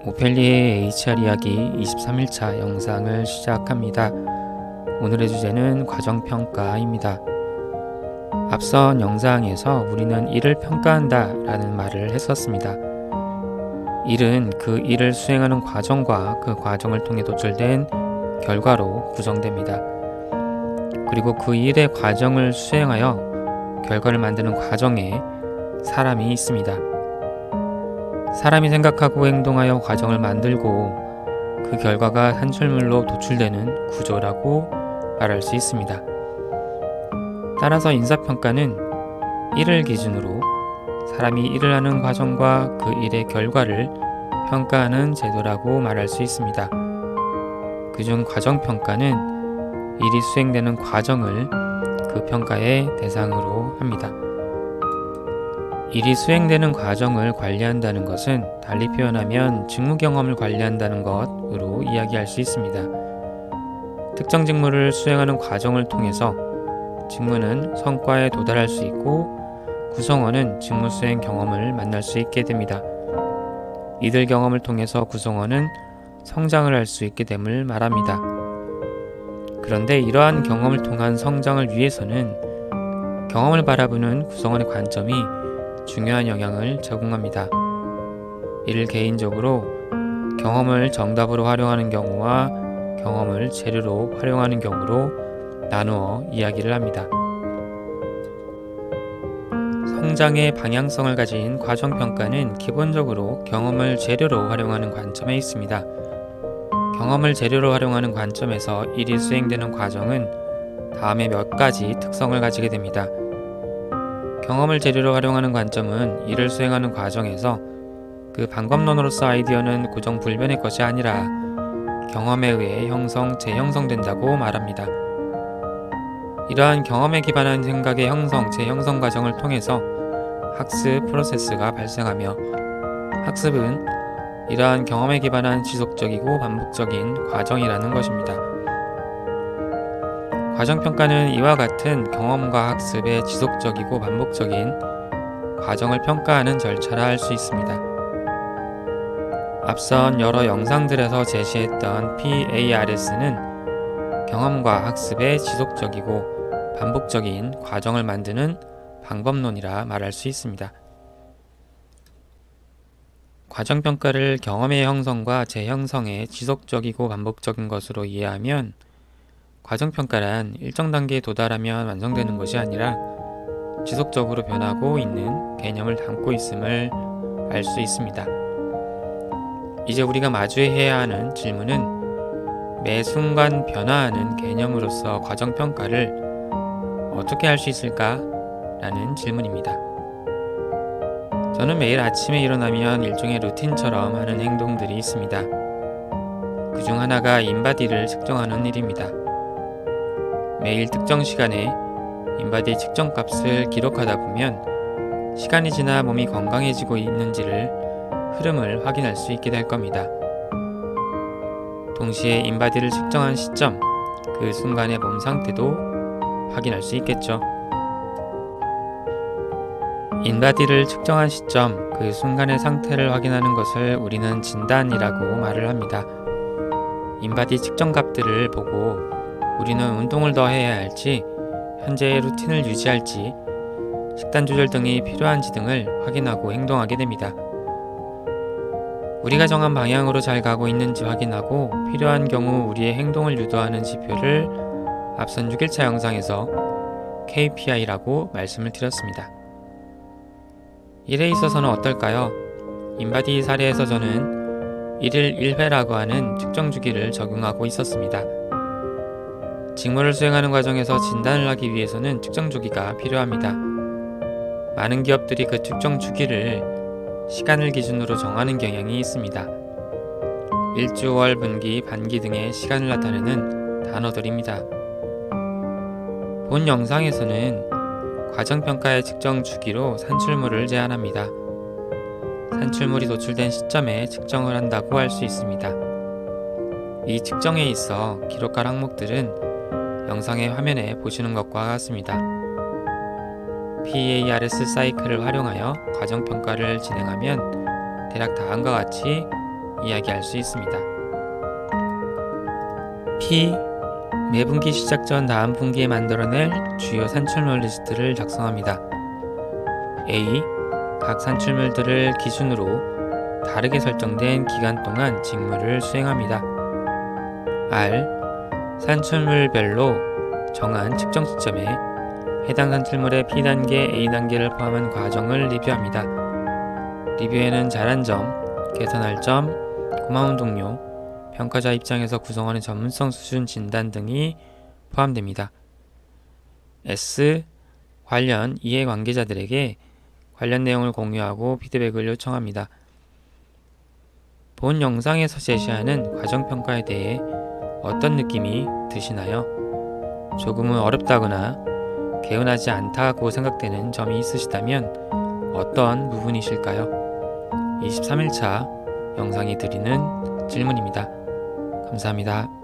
오펠리의 HR 이야기 23일차 영상을 시작합니다. 오늘의 주제는 과정평가입니다. 앞선 영상에서 우리는 일을 평가한다 라는 말을 했었습니다. 일은 그 일을 수행하는 과정과 그 과정을 통해 도출된 결과로 구성됩니다. 그리고 그 일의 과정을 수행하여 결과를 만드는 과정에 사람이 있습니다. 사람이 생각하고 행동하여 과정을 만들고 그 결과가 산출물로 도출되는 구조라고 말할 수 있습니다. 따라서 인사평가는 일을 기준으로 사람이 일을 하는 과정과 그 일의 결과를 평가하는 제도라고 말할 수 있습니다. 그중 과정평가는 일이 수행되는 과정을 그 평가의 대상으로 합니다. 일이 수행되는 과정을 관리한다는 것은 달리 표현하면 직무 경험을 관리한다는 것으로 이야기할 수 있습니다. 특정 직무를 수행하는 과정을 통해서 직무는 성과에 도달할 수 있고 구성원은 직무 수행 경험을 만날 수 있게 됩니다. 이들 경험을 통해서 구성원은 성장을 할 수 있게 됨을 말합니다. 그런데 이러한 경험을 통한 성장을 위해서는 경험을 바라보는 구성원의 관점이 중요한 영향을 제공합니다. 이를 개인적으로 경험을 정답으로 활용하는 경우와 경험을 재료로 활용하는 경우로 나누어 이야기를 합니다. 성장의 방향성을 가진 과정평가는 기본적으로 경험을 재료로 활용하는 관점에 있습니다. 경험을 재료로 활용하는 관점에서 일이 수행되는 과정은 다음의 몇 가지 특성을 가지게 됩니다. 경험을 재료로 활용하는 관점은 일을 수행하는 과정에서 그 방법론으로서 아이디어는 고정불변의 것이 아니라 경험에 의해 형성, 재형성된다고 말합니다. 이러한 경험에 기반한 생각의 형성, 재형성 과정을 통해서 학습 프로세스가 발생하며 학습은 이러한 경험에 기반한 지속적이고 반복적인 과정이라는 것입니다. 과정평가는 이와 같은 경험과 학습의 지속적이고 반복적인 과정을 평가하는 절차라 할 수 있습니다. 앞선 여러 영상들에서 제시했던 PARS는 경험과 학습의 지속적이고 반복적인 과정을 만드는 방법론이라 말할 수 있습니다. 과정평가를 경험의 형성과 재형성의 지속적이고 반복적인 것으로 이해하면 과정평가란 일정 단계에 도달하면 완성되는 것이 아니라 지속적으로 변하고 있는 개념을 담고 있음을 알 수 있습니다. 이제 우리가 마주해야 하는 질문은 매 순간 변화하는 개념으로서 과정평가를 어떻게 할 수 있을까? 라는 질문입니다. 저는 매일 아침에 일어나면 일종의 루틴처럼 하는 행동들이 있습니다. 그중 하나가 인바디를 측정하는 일입니다. 매일 특정 시간에 인바디 측정값을 기록하다 보면 시간이 지나 몸이 건강해지고 있는지를 흐름을 확인할 수 있게 될 겁니다. 동시에 인바디를 측정한 시점, 그 순간의 몸 상태도 확인할 수 있겠죠. 인바디를 측정한 시점, 그 순간의 상태를 확인하는 것을 우리는 진단이라고 말을 합니다. 인바디 측정값들을 보고 우리는 운동을 더 해야 할지, 현재의 루틴을 유지할지, 식단 조절 등이 필요한지 등을 확인하고 행동하게 됩니다. 우리가 정한 방향으로 잘 가고 있는지 확인하고 필요한 경우 우리의 행동을 유도하는 지표를 앞선 6일차 영상에서 KPI라고 말씀을 드렸습니다. 일에 있어서는 어떨까요? 인바디 사례에서 저는 1일 1회라고 하는 측정 주기를 적용하고 있었습니다. 직무를 수행하는 과정에서 진단을 하기 위해서는 측정 주기가 필요합니다. 많은 기업들이 그 측정 주기를 시간을 기준으로 정하는 경향이 있습니다. 일주, 월, 분기, 반기 등의 시간을 나타내는 단어들입니다. 본 영상에서는 과정평가의 측정 주기로 산출물을 제한합니다. 산출물이 도출된 시점에 측정을 한다고 할 수 있습니다. 이 측정에 있어 기록할 항목들은 영상의 화면에 보시는 것과 같습니다. PARS 사이클을 활용하여 과정평가를 진행하면 대략 다음과 같이 이야기할 수 있습니다. P. 매분기 시작 전 다음 분기에 만들어낼 주요 산출물 리스트를 작성합니다. A. 각 산출물들을 기준으로 다르게 설정된 기간 동안 직무를 수행합니다. R. 산출물별로 정한 측정 시점에 해당 산출물의 P단계, A단계를 포함한 과정을 리뷰합니다. 리뷰에는 잘한 점, 개선할 점, 고마운 동료, 평가자 입장에서 구성원의 전문성 수준 진단 등이 포함됩니다. S. 관련 이해관계자들에게 관련 내용을 공유하고 피드백을 요청합니다. 본 영상에서 제시하는 과정평가에 대해 어떤 느낌이 드시나요? 조금은 어렵다거나 개운하지 않다고 생각되는 점이 있으시다면 어떤 부분이실까요? 23일차 영상이 드리는 질문입니다. 감사합니다.